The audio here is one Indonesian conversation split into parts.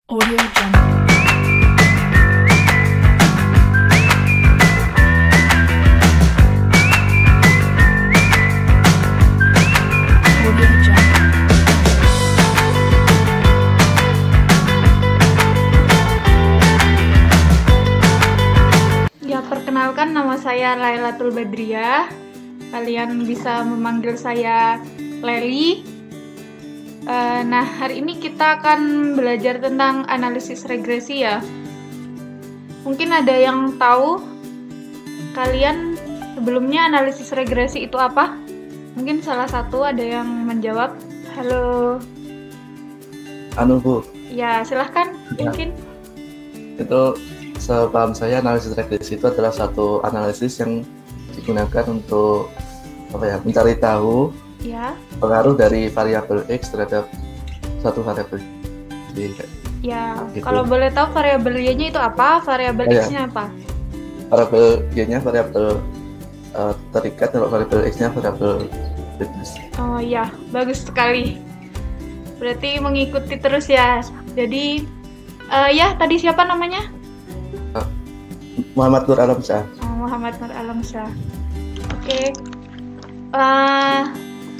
Audio Jungle. Audio Jungle. Ya, perkenalkan nama saya Lailatul Badriah. Kalian bisa memanggil saya Leli. Nah, hari ini kita akan belajar tentang analisis regresi ya. Mungkin ada yang tahu kalian sebelumnya analisis regresi itu apa? Mungkin salah satu ada yang menjawab. Halo. Bu, Ya, silahkan. Ya. Mungkin. Itu sepaham saya analisis regresi itu adalah satu analisis yang digunakan untuk mencari tahu Ya. pengaruh dari variabel X terhadap suatu variabel. Ya, Gitu. kalau boleh tahu variabel Y-nya itu apa? Variabel Ya. X-nya apa? Variabel Y-nya variabel terikat, kalau variabel X-nya variabel bebas. Oh iya, bagus sekali. Berarti mengikuti terus ya. Jadi, ya tadi siapa namanya? Muhammad Nur Alamsyah. Oh, Muhammad Nur Alamsyah. Oke.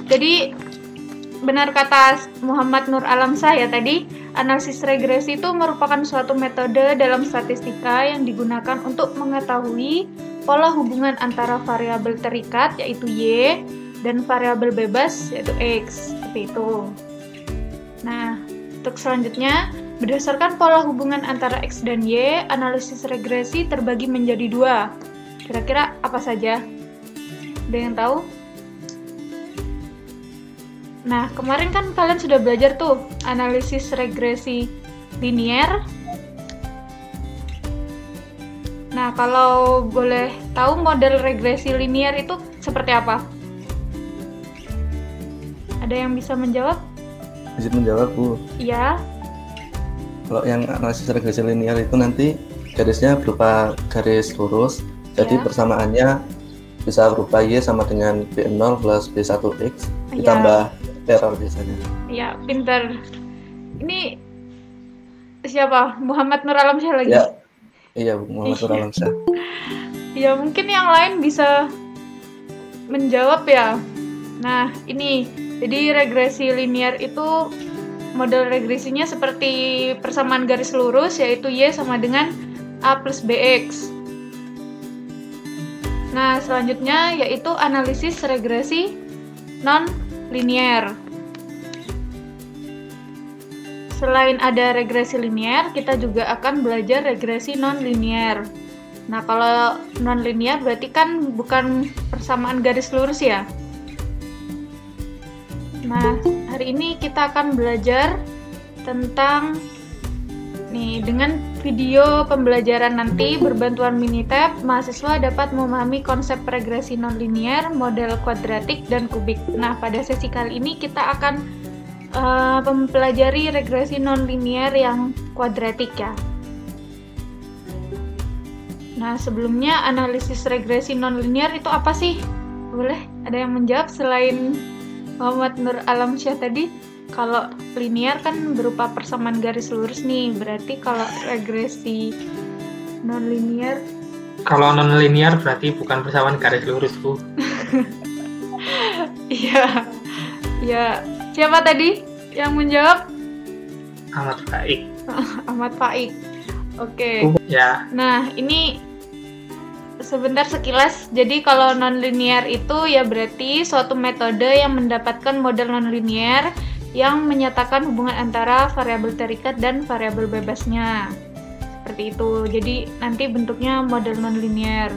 Jadi, benar kata Muhammad Nur Alamsyah ya tadi, analisis regresi itu merupakan suatu metode dalam statistika yang digunakan untuk mengetahui pola hubungan antara variabel terikat yaitu Y dan variabel bebas yaitu X, seperti itu. Nah, untuk selanjutnya, berdasarkan pola hubungan antara X dan Y, analisis regresi terbagi menjadi dua. Kira-kira apa saja? Ada yang tahu? Nah, kemarin kan kalian sudah belajar tuh analisis regresi linier. Nah, kalau boleh tahu model regresi linier itu seperti apa? Ada yang bisa menjawab? Bisa menjawab, Bu. Iya. Kalau yang analisis regresi linear itu nanti garisnya berupa garis lurus, jadi Ya. persamaannya bisa berupa Y sama dengan B0 plus B1X ditambah error biasanya. Iya, pinter. Ini siapa? Muhammad Nur Alamsyah lagi? Ya, iya, Muhammad Nur Alamsyah. Ya, mungkin yang lain bisa menjawab ya. Nah, ini, jadi regresi linear itu model regresinya seperti persamaan garis lurus, yaitu Y sama dengan A plus BX. Nah, selanjutnya yaitu analisis regresi non-linear. Selain ada regresi linear, kita juga akan belajar regresi non-linear. Nah, kalau non-linear berarti kan bukan persamaan garis lurus ya. Nah, hari ini kita akan belajar tentang dengan video pembelajaran nanti berbantuan Minitab, mahasiswa dapat memahami konsep regresi non-linear, model kuadratik, dan kubik. Nah, pada sesi kali ini kita akan mempelajari regresi non-linear yang kuadratik ya. Nah, sebelumnya analisis regresi non-linear itu apa sih? Boleh ada yang menjawab selain Muhammad Nur Alamsyah tadi? Kalau linear kan berupa persamaan garis lurus nih, berarti kalau regresi non-linear? Kalau non-linear berarti bukan persamaan garis lurus, Bu. Iya, ya. Siapa tadi yang menjawab? Ahmad Faik. Ahmad Faik. Oke. Ya. Nah, ini sebentar sekilas. Jadi kalau non-linear itu ya berarti suatu metode yang mendapatkan model non-linear yang menyatakan hubungan antara variabel terikat dan variabel bebasnya. Seperti itu. Jadi nanti bentuknya model non-linear.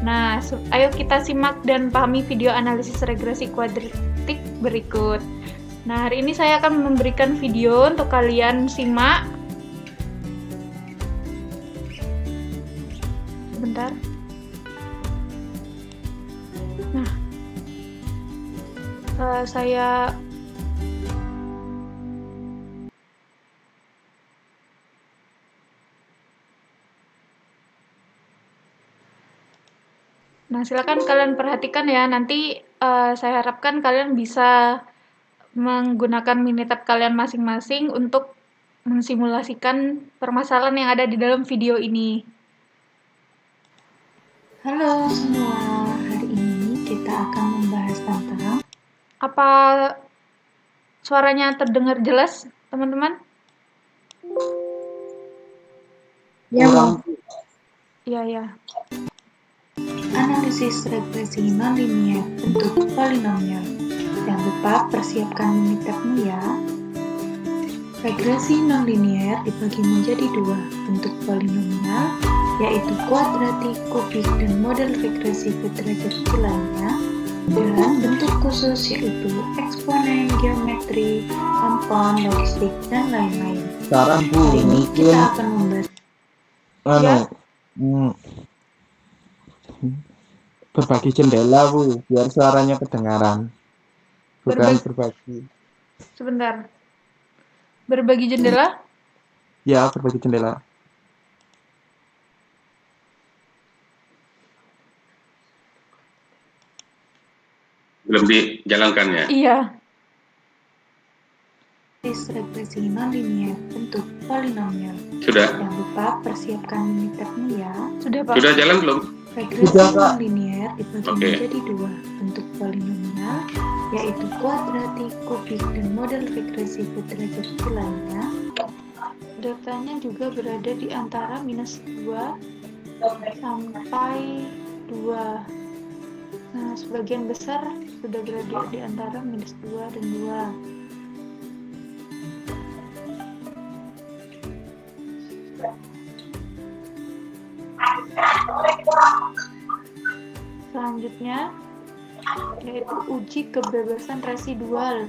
Nah, ayo kita simak dan pahami video analisis regresi kuadratik berikut. Nah, hari ini saya akan memberikan video untuk kalian simak. Sebentar. Nah, saya silakan kalian perhatikan ya. Nanti saya harapkan kalian bisa menggunakan Minitab kalian masing-masing untuk mensimulasikan permasalahan yang ada di dalam video ini. Halo semua, hari ini kita akan membahas tentang Apa suaranya terdengar jelas, teman-teman? Kurang. Iya. analisis regresi nonlinier bentuk polinomial. Jangan lupa persiapkan Minitabmu ya. Regresi nonlinier dibagi menjadi dua bentuk polinomial, yaitu kuadratik, kubik, dan model regresi berderajat lainnya, dan bentuk khusus yaitu eksponen, geometri, compound, logistik, dan lain-lain. Sekarang Bu, Hari ini mungkin kita akan membahas berbagi jendela Bu, biar suaranya kedengaran. Bukan berbagi. Sebentar. Berbagi jendela? Ya, berbagi jendela. Belum dijalankan ya? Iya. analisis regresi nonlinier bentuk polinomial. Sudah. Jangan lupa persiapkan Minitabmu ya. Sudah, Pak. Sudah jalan belum? Regresi Sudah, Kak. nonlinier dibagi Oke. menjadi dua bentuk polinomial, yaitu kuadratik, kubik, dan model regresi berderajat lainnya. Datanya juga berada di antara -2 sampai 2. Nah, sebagian besar sudah berada di antara -2 dan 2. Selanjutnya yaitu uji kebebasan residual.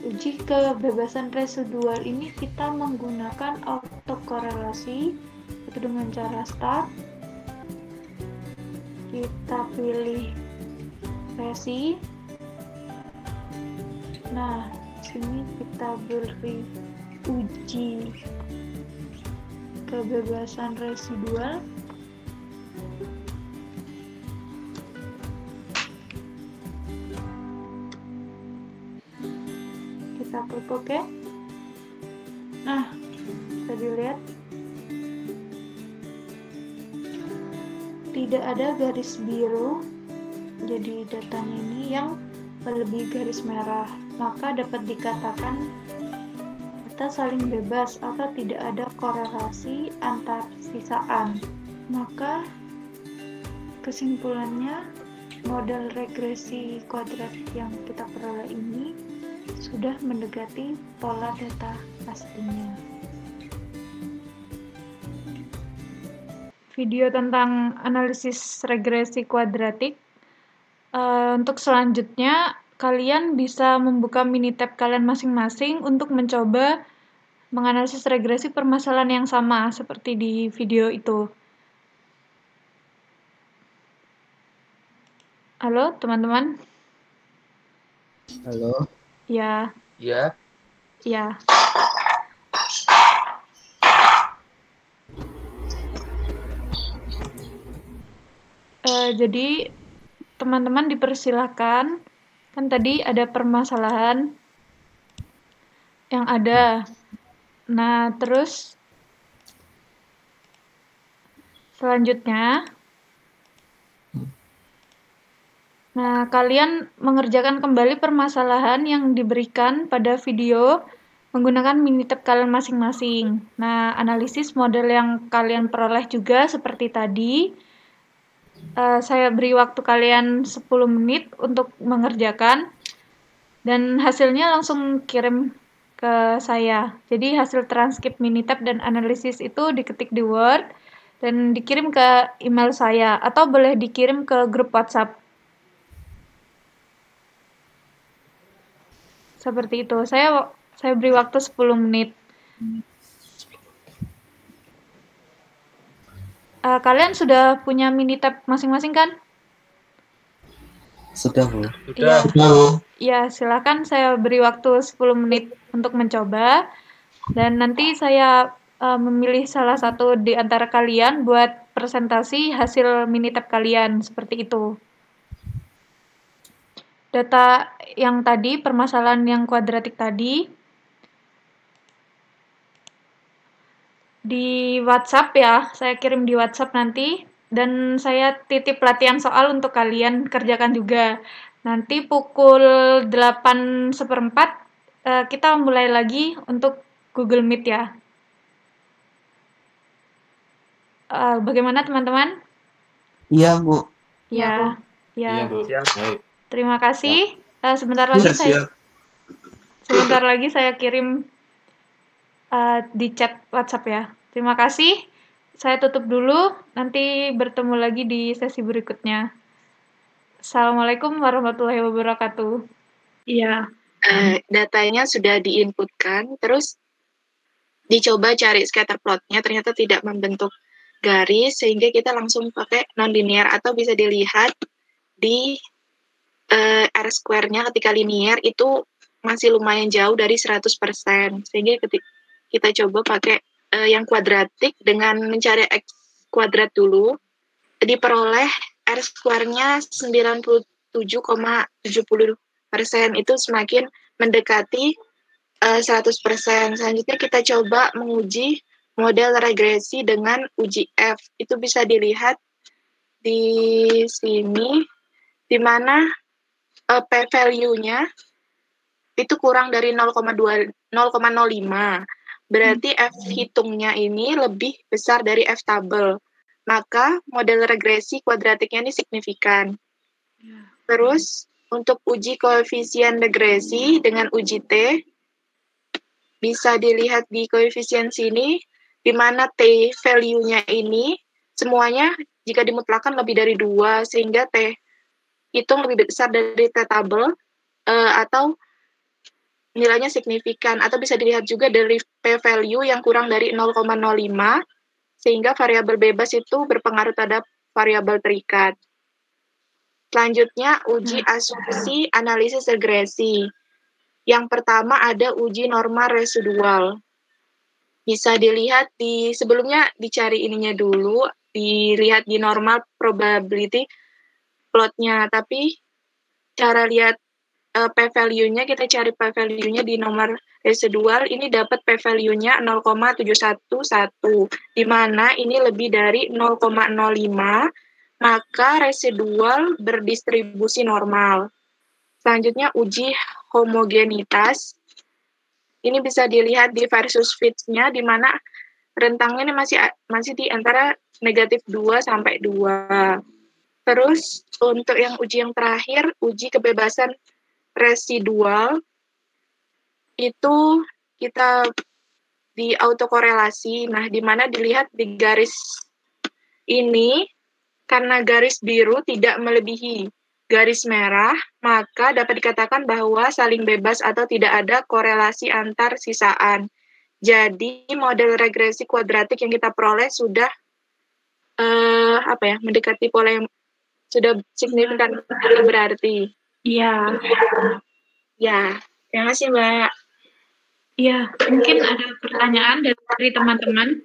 Uji kebebasan residual ini kita menggunakan autokorelasi, itu dengan cara start. Kita pilih resi. Nah, sini kita beri uji kebebasan residual. Kita klik OK. Nah, bisa dilihat tidak ada garis biru, jadi datanya ini yang melebihi garis merah, maka dapat dikatakan data saling bebas atau tidak ada korelasi antar sisaan. Maka kesimpulannya, model regresi kuadratik yang kita peroleh ini sudah mendekati pola data aslinya. Video tentang analisis regresi kuadratik. Untuk selanjutnya, kalian bisa membuka Minitab kalian masing-masing untuk mencoba menganalisis regresi permasalahan yang sama seperti di video itu. Halo, teman-teman? Halo. Ya, Ya. ya. Jadi, teman-teman dipersilakan, kan tadi ada permasalahan yang ada. Nah, terus selanjutnya, nah, kalian mengerjakan kembali permasalahan yang diberikan pada video menggunakan Minitab kalian masing-masing. Nah, analisis model yang kalian peroleh juga seperti tadi. Saya beri waktu kalian 10 menit untuk mengerjakan, dan hasilnya langsung kirim ke saya. Jadi hasil transkrip Minitab dan analisis itu diketik di Word dan dikirim ke email saya, atau boleh dikirim ke grup WhatsApp. Seperti itu. Saya beri waktu 10 menit. Kalian sudah punya Minitab masing-masing kan? Sudah, Bu. Iya. Sudah, Bu. Ya, silakan saya beri waktu 10 menit untuk mencoba. Dan nanti saya memilih salah satu di antara kalian buat presentasi hasil Minitab kalian, seperti itu. Data yang tadi, permasalahan yang kuadratik tadi, di WhatsApp ya. Saya kirim di WhatsApp nanti. Dan saya titip latihan soal untuk kalian kerjakan juga. Nanti pukul 8:15 kita mulai lagi untuk Google Meet ya. Bagaimana teman-teman? Iya, Bu. Ya, Iya, ya. Bu. Siap. Baik. Terima kasih. Sebentar lagi saya kirim di chat WhatsApp ya. Terima kasih. Saya tutup dulu. Nanti bertemu lagi di sesi berikutnya. Assalamualaikum warahmatullahi wabarakatuh. Iya. Datanya sudah diinputkan, terus dicoba cari scatter plotnya, ternyata tidak membentuk garis, sehingga kita langsung pakai non-linear, atau bisa dilihat di R-square-nya ketika linear itu masih lumayan jauh dari 100%, sehingga kita coba pakai yang kuadratik dengan mencari X kuadrat dulu, diperoleh R-square-nya 97,70%, itu semakin mendekati 100%. Selanjutnya kita coba menguji model regresi dengan uji F. Itu bisa dilihat di sini, di mana p-value-nya itu kurang dari 0,05. Berarti F hitungnya ini lebih besar dari F tabel. Maka model regresi kuadratiknya ini signifikan. Terus, untuk uji koefisien regresi dengan uji T, bisa dilihat di koefisien sini, di mana T value-nya ini semuanya jika dimutlakan lebih dari 2, sehingga T hitung lebih besar dari T tabel, atau nilainya signifikan, atau bisa dilihat juga dari p-value yang kurang dari 0,05, sehingga variabel bebas itu berpengaruh terhadap variabel terikat. Selanjutnya, uji asumsi analisis regresi. Yang pertama ada uji norma residual. Bisa dilihat sebelumnya dicari ininya dulu, dilihat di normal probability plotnya, tapi cara lihat p-value-nya, kita cari p-value-nya di nomor residual, ini dapat p-value-nya 0,711, di mana ini lebih dari 0,05, maka residual berdistribusi normal. Selanjutnya uji homogenitas. Ini bisa dilihat di versus fits-nya, di mana rentangnya ini masih di antara -2 sampai 2. Terus untuk uji yang terakhir, uji kebebasan residual, itu kita di autokorelasi. Nah, di mana dilihat di garis ini, karena garis biru tidak melebihi garis merah, maka dapat dikatakan bahwa saling bebas atau tidak ada korelasi antar sisaan. Jadi, model regresi kuadratik yang kita peroleh sudah mendekati pola yang sudah signifikan berarti. Iya. Ya, terima kasih, Mbak. Iya, mungkin ada pertanyaan dari teman-teman.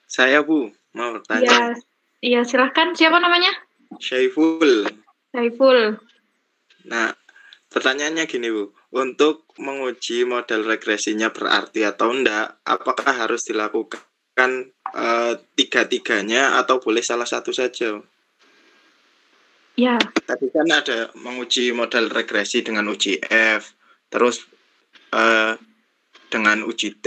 Saya, Bu, mau bertanya. Iya, silahkan. Siapa namanya? Syaiful. Saiful. Nah, pertanyaannya gini, Bu. Untuk menguji model regresinya berarti atau enggak, apakah harus dilakukan tiga-tiganya atau boleh salah satu saja? Ya. Tadi kan ada menguji model regresi dengan uji F, terus dengan uji T,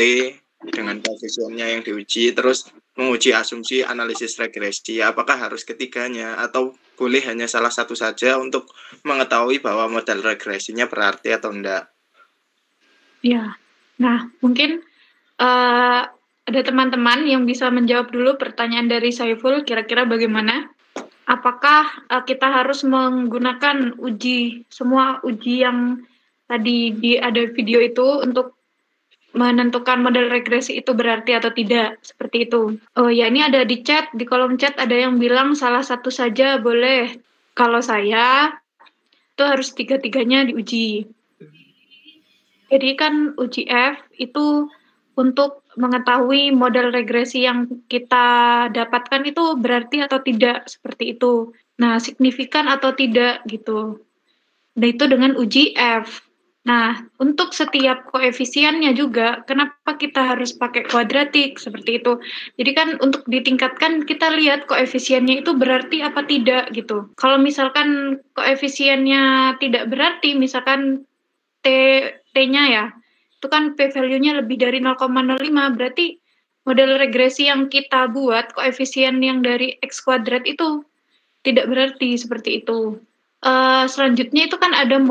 dengan koefisiennya yang diuji, terus menguji asumsi analisis regresi. Apakah harus ketiganya atau boleh hanya salah satu saja untuk mengetahui bahwa model regresinya berarti atau enggak? Ya, nah mungkin ada teman-teman yang bisa menjawab dulu pertanyaan dari Saiful, kira-kira bagaimana? Apakah kita harus menggunakan semua uji yang tadi ada video itu untuk menentukan model regresi itu berarti atau tidak, seperti itu. Oh ya, ini ada di chat, di kolom chat ada yang bilang salah satu saja boleh. Kalau saya, itu harus tiga-tiganya diuji. Jadi kan uji F itu untuk mengetahui model regresi yang kita dapatkan itu berarti atau tidak, seperti itu. Nah, signifikan atau tidak, gitu. Nah, itu dengan uji F. Nah, untuk setiap koefisiennya juga, kenapa kita harus pakai kuadratik seperti itu? Jadi kan untuk ditingkatkan kita lihat koefisiennya itu berarti apa tidak gitu. Kalau misalkan koefisiennya tidak berarti, misalkan T-nya ya, itu kan P-value-nya lebih dari 0,05, berarti model regresi yang kita buat, koefisien yang dari X kuadrat itu tidak berarti seperti itu. Selanjutnya itu kan ada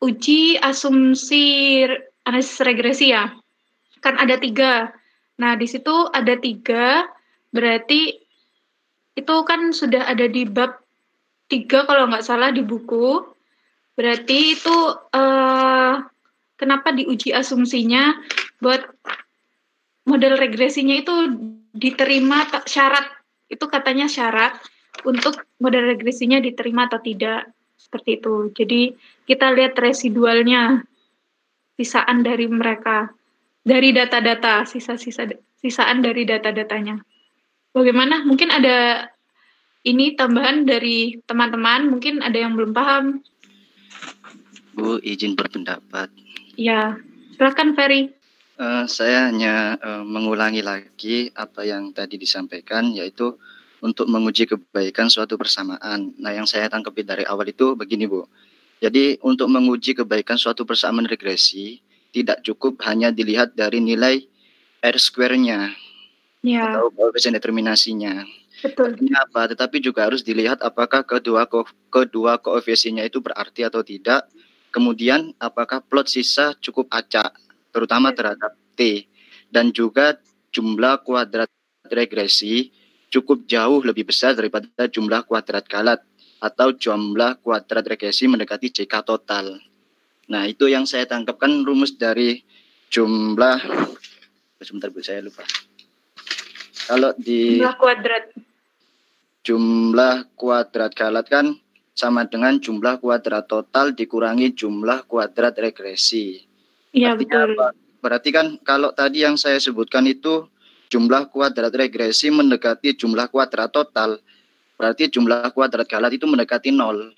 uji asumsi analisis regresi ya. Kan ada 3. Nah, di situ ada 3, berarti itu kan sudah ada di bab 3 kalau nggak salah di buku. Berarti itu kenapa diuji asumsinya buat model regresinya itu diterima syarat. Itu katanya syarat untuk model regresinya diterima atau tidak. Seperti itu. Jadi kita lihat residualnya, sisaan dari mereka, dari data-data, sisaan dari data-datanya. Bagaimana? Mungkin ada ini tambahan dari teman-teman, mungkin ada yang belum paham. Bu, izin berpendapat. Ya, silakan Ferry. Saya hanya mengulangi lagi apa yang tadi disampaikan, yaitu untuk menguji kebaikan suatu persamaan. Nah, yang saya tangkapi dari awal itu begini, Bu. Jadi, untuk menguji kebaikan suatu persamaan regresi, tidak cukup hanya dilihat dari nilai R-square-nya atau koefisien determinasinya. Betul. Artinya apa? Tetapi juga harus dilihat apakah kedua koefisiennya itu berarti atau tidak. Kemudian, apakah plot sisa cukup acak, terutama terhadap T. Dan juga jumlah kuadrat regresi cukup jauh lebih besar daripada jumlah kuadrat galat atau jumlah kuadrat regresi mendekati JK total. Nah, itu yang saya tangkapkan rumus dari jumlah, sebentar Bu, saya lupa. Kalau di jumlah kuadrat galat kan sama dengan jumlah kuadrat total dikurangi jumlah kuadrat regresi. Iya, artinya betul. Apa? Berarti kan kalau tadi yang saya sebutkan itu jumlah kuadrat regresi mendekati jumlah kuadrat total, berarti jumlah kuadrat galat itu mendekati 0.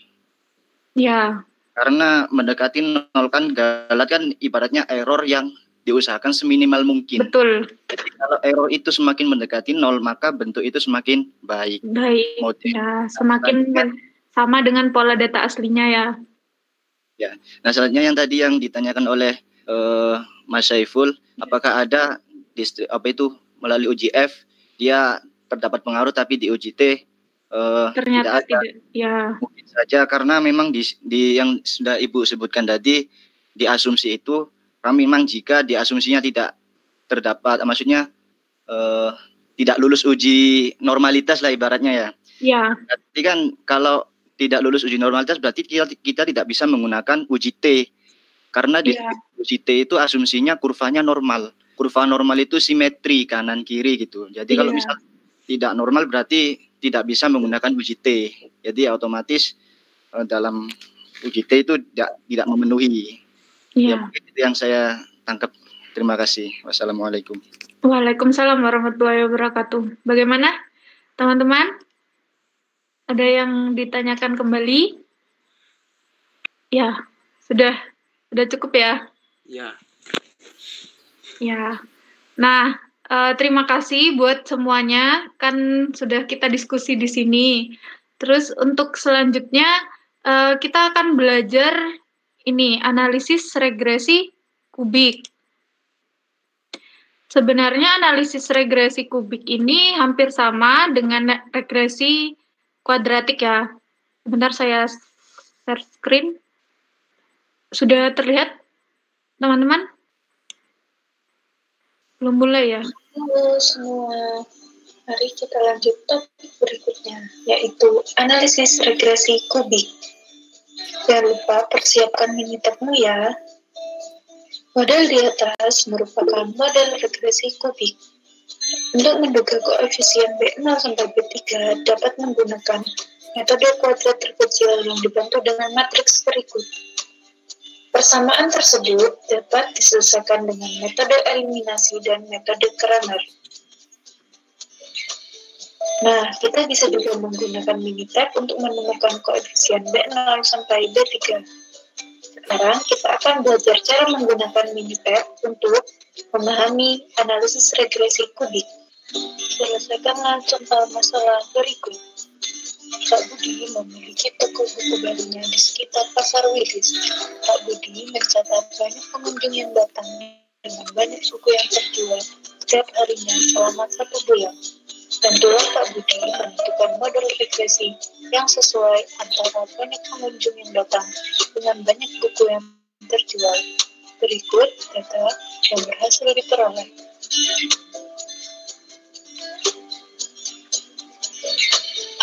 Ya. Karena mendekati 0 kan galat kan ibaratnya error yang diusahakan seminimal mungkin. Betul. Jadi kalau error itu semakin mendekati 0, maka bentuk itu semakin baik. Baik. Ya, semakin sama dengan pola data aslinya ya. Ya. Nah, selanjutnya yang tadi yang ditanyakan oleh Mas Saiful, apakah ada melalui uji F dia terdapat pengaruh tapi di uji T ternyata tidak. Ya. Mungkin saja karena memang di yang sudah Ibu sebutkan tadi di asumsi itu memang jika di asumsinya tidak terdapat, maksudnya tidak lulus uji normalitas lah ibaratnya ya. Ya. Berarti kan kalau tidak lulus uji normalitas berarti kita tidak bisa menggunakan uji T. Karena di uji T itu asumsinya kurvanya normal. Kurva normal itu simetri kanan kiri gitu. Jadi kalau misal tidak normal berarti tidak bisa menggunakan uji T. Jadi otomatis dalam uji T itu tidak memenuhi. Ya, itu yang saya tangkap. Terima kasih. Wassalamualaikum. Waalaikumsalam warahmatullahi wabarakatuh. Bagaimana teman-teman? Ada yang ditanyakan kembali? Ya, sudah cukup ya? Ya. Ya. Nah, terima kasih buat semuanya. Kan sudah kita diskusi di sini. Terus untuk selanjutnya kita akan belajar ini analisis regresi kubik. Sebenarnya analisis regresi kubik ini hampir sama dengan regresi kuadratik ya. Sebentar saya share screen. Sudah terlihat, teman-teman? Belum mulai ya? Halo semua, mari kita lanjut topik berikutnya, yaitu analisis regresi kubik. Jangan lupa persiapkan minitabmu ya. Model di atas merupakan model regresi kubik. Untuk menduga koefisien B0 sampai B3 dapat menggunakan metode kuadrat terkecil yang dibantu dengan matriks berikut. Persamaan tersebut dapat diselesaikan dengan metode eliminasi dan metode Cramer. Nah, kita bisa juga menggunakan Minitab untuk menemukan koefisien B0 sampai B3. Sekarang kita akan belajar cara menggunakan Minitab untuk memahami analisis regresi kubik. Selesaikanlah contoh masalah berikut. Pak Budi memiliki toko buku barunya di sekitar Pasar Wilis. Pak Budi mencatat banyak pengunjung yang datang dengan banyak buku yang terjual setiap harinya selama 1 bulan. Tentulah Pak Budi menentukan model regresi yang sesuai antara banyak pengunjung yang datang dengan banyak buku yang terjual. Berikut data yang berhasil diperoleh.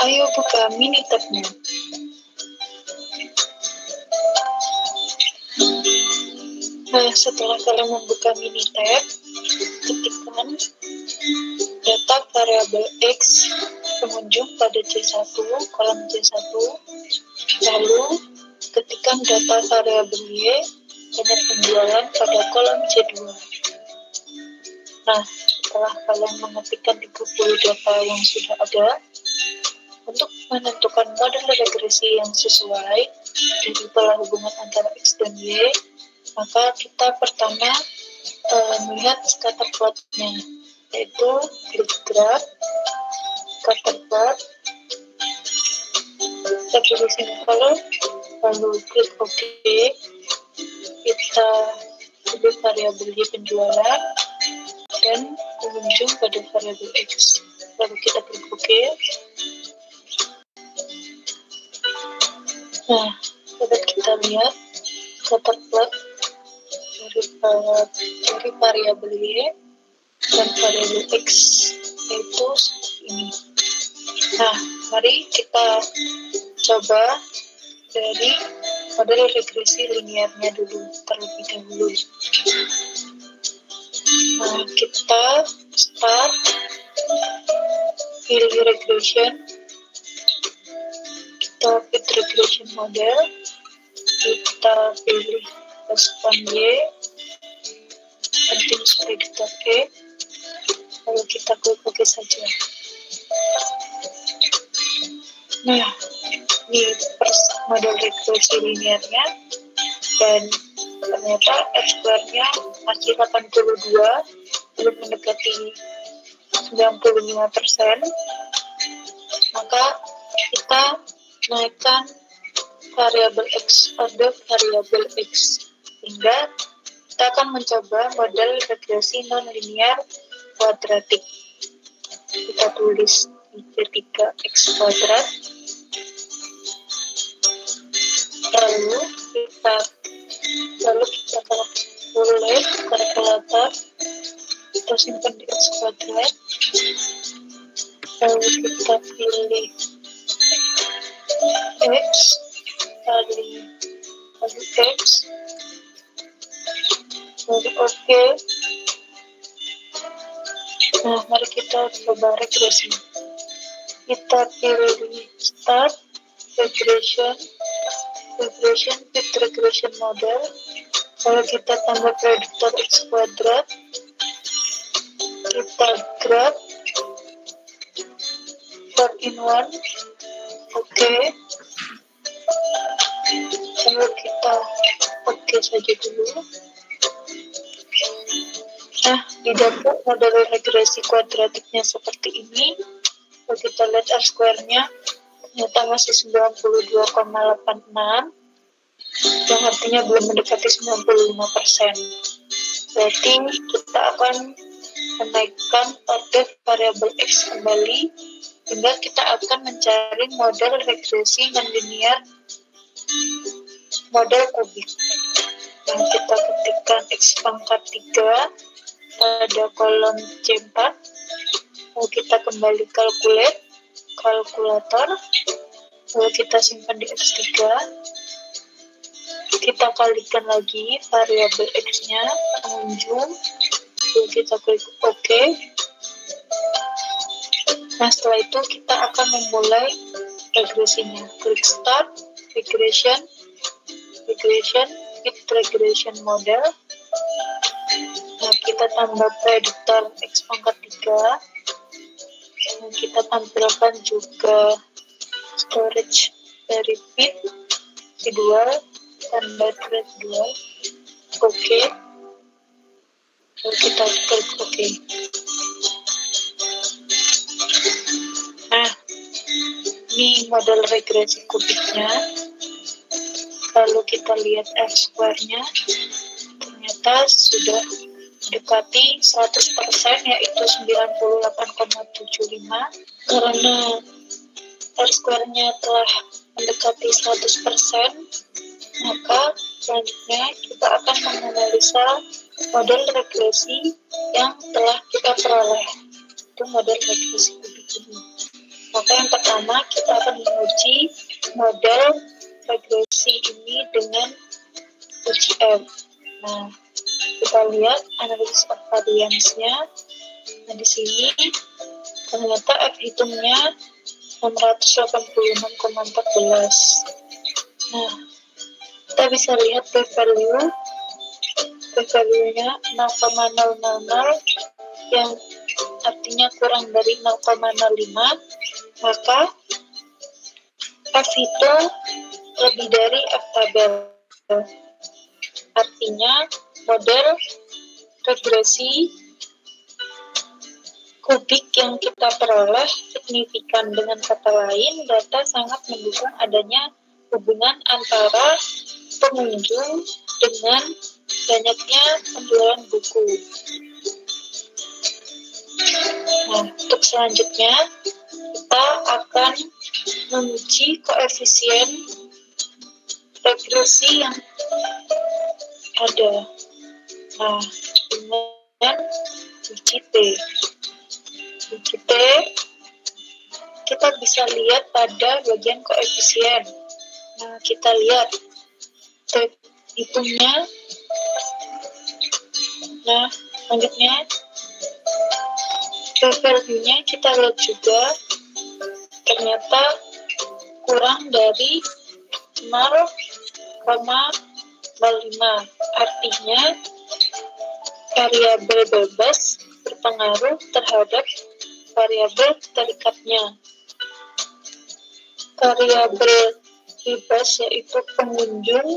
Ayo buka Minitab-nya. Nah, setelah kalian membuka Minitab, ketikkan data variabel X pengunjung pada C1, kolom C1, lalu ketikkan data variabel Y banyak penjualan pada kolom C2. Nah, setelah kalian mengetikkan 30 data yang sudah ada, untuk menentukan model regresi yang sesuai dari pola hubungan antara X dan Y, maka kita pertama melihat scatter plot-nya, yaitu klik graph, scatter plot, kita pilih semikolon, lalu klik OK, kita pilih variabel Y penjualan dan pengunjung pada variabel X, lalu kita klik OK. Nah, dapat kita lihat scatter plot dari variabel Y dan variabel X, yaitu ini. Nah, mari kita coba dari model regresi linearnya dulu, terlebih dahulu. Nah, kita start, pilih regression, kita fit regression model, kita pilih respon Y, continuous predictor E, lalu kita klik OK saja. Nah, ini model regresi linearnya, dan ternyata R-square-nya masih 82, belum mendekati 95%, maka kita naikkan variabel X pada variabel X, sehingga kita akan mencoba model regresi non-linear kuadratik. Kita tulis D3X kuadrat, lalu kita kalkulasi kalkulator, kita simpan di X kuadrat, lalu kita pilih X kali X, lalu OK. Nah, mari kita coba regresi. Kita pilih start regression fit regression model, lalu kita tambah prediktor X kuadrat, kita graph 4-in-1, OK, lalu kita OK saja dulu. Nah, didapat model regresi kuadratiknya seperti ini. Kalau kita lihat R-square-nya ternyata masih 92,86, yang artinya belum mendekati 95%. Berarti kita akan menaikkan order variabel X kembali, hingga kita akan mencari model regresi non-linear model kubik. Yang kita ketikkan X pangkat 3 pada kolom C4, lalu kita kembali kalkulator, lalu kita simpan di X3, kita kalikan lagi variabel X-nya, pengunjung, lalu kita klik OK. Nah, setelah itu kita akan memulai regresinya. Klik start, regression, fit regression model. Nah, kita tambah prediktor X pangkat 3, dan kita tampilkan juga storage dari fit, C2, standar residual. Oke. Lalu kita klik oke. Nah, ini model regresi kubiknya. Lalu kita lihat R-square-nya. Ternyata sudah mendekati 100%, yaitu 98,75. Karena R-square-nya telah mendekati 100%, maka selanjutnya kita akan menganalisa model regresi yang telah kita peroleh. Itu model regresi kubik ini. Maka yang pertama kita akan menguji model regresi ini dengan uji F. Nah, kita lihat analisis of variance-nya. Nah, di sini ternyata F hitungnya 686,14. Nah, kita bisa lihat p-value. P-value-nya 0,000, yang artinya kurang dari 0,05, maka F itu lebih dari F tabel. Artinya model regresi kubik yang kita peroleh signifikan. Dengan kata lain, data sangat mendukung adanya hubungan antara pengunjung dengan banyaknya penjualan buku. Nah, untuk selanjutnya kita akan menguji koefisien regresi yang ada. Nah, dengan uji T. Uji T kita bisa lihat pada bagian koefisien. Nah, kita lihat T hitungnya. Nah, selanjutnya p-value-nya kita lihat juga, ternyata kurang dari 0,05. Artinya variabel bebas berpengaruh terhadap variabel terikatnya. Variabel bebas yaitu pengunjung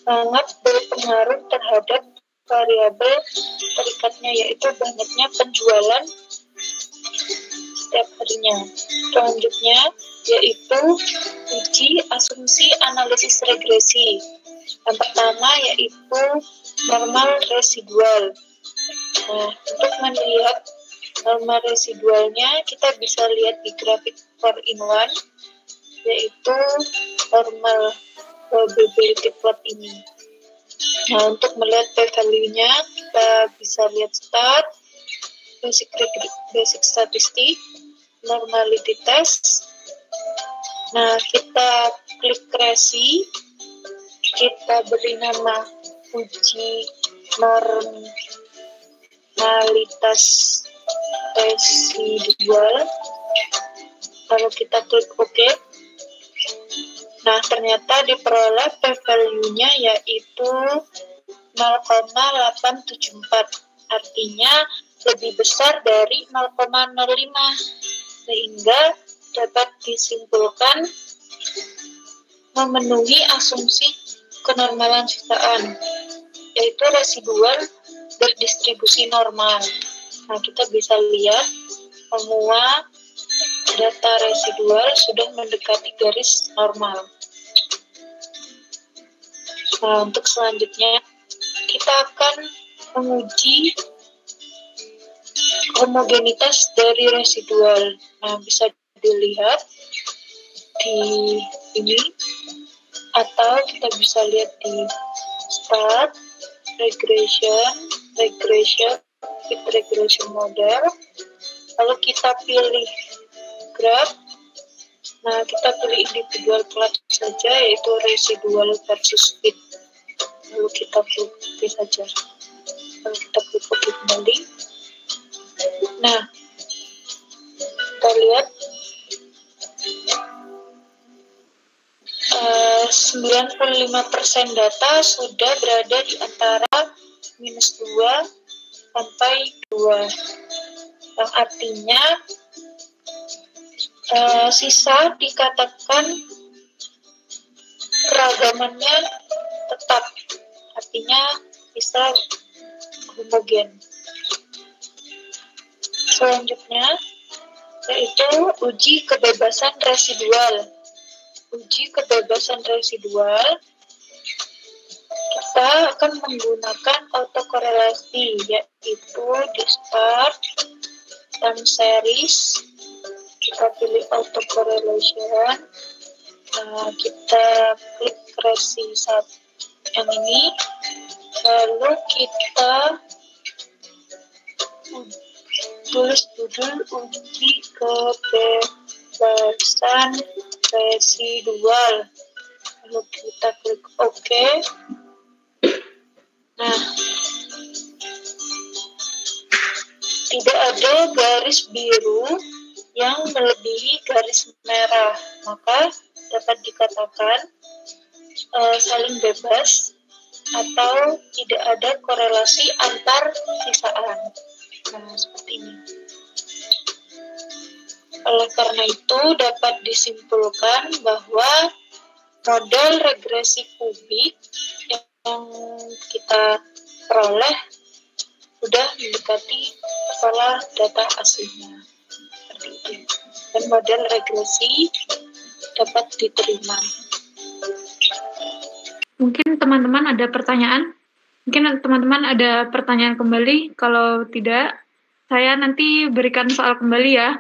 sangat berpengaruh terhadap variabel terikatnya, yaitu banyaknya penjualan setiap harinya. Selanjutnya yaitu uji asumsi analisis regresi. Yang pertama yaitu normal residual. Nah, untuk melihat normal residualnya kita bisa lihat di grafik 4-in-1, yaitu normal probability plot ini. Nah, untuk melihat p-value-nya kita bisa lihat start, basic statistik, normality test. Nah, kita klik resi, kita beri nama uji normalitas residual, lalu kita klik OK. Nah, ternyata diperoleh p-value-nya yaitu 0,874, artinya lebih besar dari 0,05, sehingga dapat disimpulkan memenuhi asumsi kenormalan jutaan, yaitu residual berdistribusi normal. Nah, kita bisa lihat semua data residual sudah mendekati garis normal. Nah, untuk selanjutnya kita akan menguji homogenitas dari residual. Nah, bisa dilihat di ini, atau kita bisa lihat di start, regression, with regression model. Lalu kita pilih graph. Nah, kita pilih individual plot saja, yaitu residual versus fit. Lalu kita klik OK saja. Lalu kita klik OK kembali. Nah, kita lihat 95% data sudah berada di antara -2 sampai 2, yang artinya sisa dikatakan keragamannya artinya bisa homogen. Selanjutnya yaitu uji kebebasan residual. Uji kebebasan residual kita akan menggunakan autokorelasi, yaitu discharge time series. Kita pilih autocorrelation. Nah, kita klik resi yang ini, lalu kita tulis judul uji kebebasan residual, lalu kita klik OK. Nah, tidak ada garis biru yang melebihi garis merah, maka dapat dikatakan saling bebas atau tidak ada korelasi antar sisaan. Nah, seperti ini. Oleh karena itu, dapat disimpulkan bahwa model regresi kubik yang kita peroleh sudah mendekati pola data aslinya. Seperti itu. Dan model regresi dapat diterima. Mungkin teman-teman ada pertanyaan? Mungkin teman-teman ada pertanyaan kembali. Kalau tidak, saya nanti berikan soal kembali ya.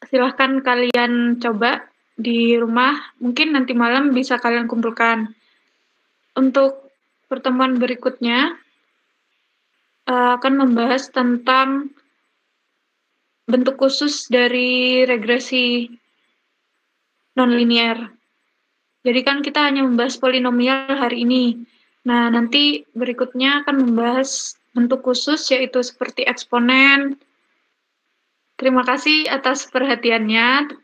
Silahkan kalian coba di rumah. Mungkin nanti malam bisa kalian kumpulkan. Untuk pertemuan berikutnya, akan membahas tentang bentuk khusus dari regresi nonlinear. Jadi kan kita hanya membahas polinomial hari ini. Nah, nanti berikutnya akan membahas bentuk khusus, yaitu seperti eksponen. Terima kasih atas perhatiannya.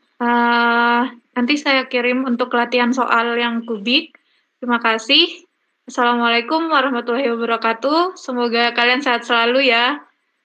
Nanti saya kirim untuk latihan soal yang kubik. Terima kasih. Assalamualaikum warahmatullahi wabarakatuh. Semoga kalian sehat selalu ya.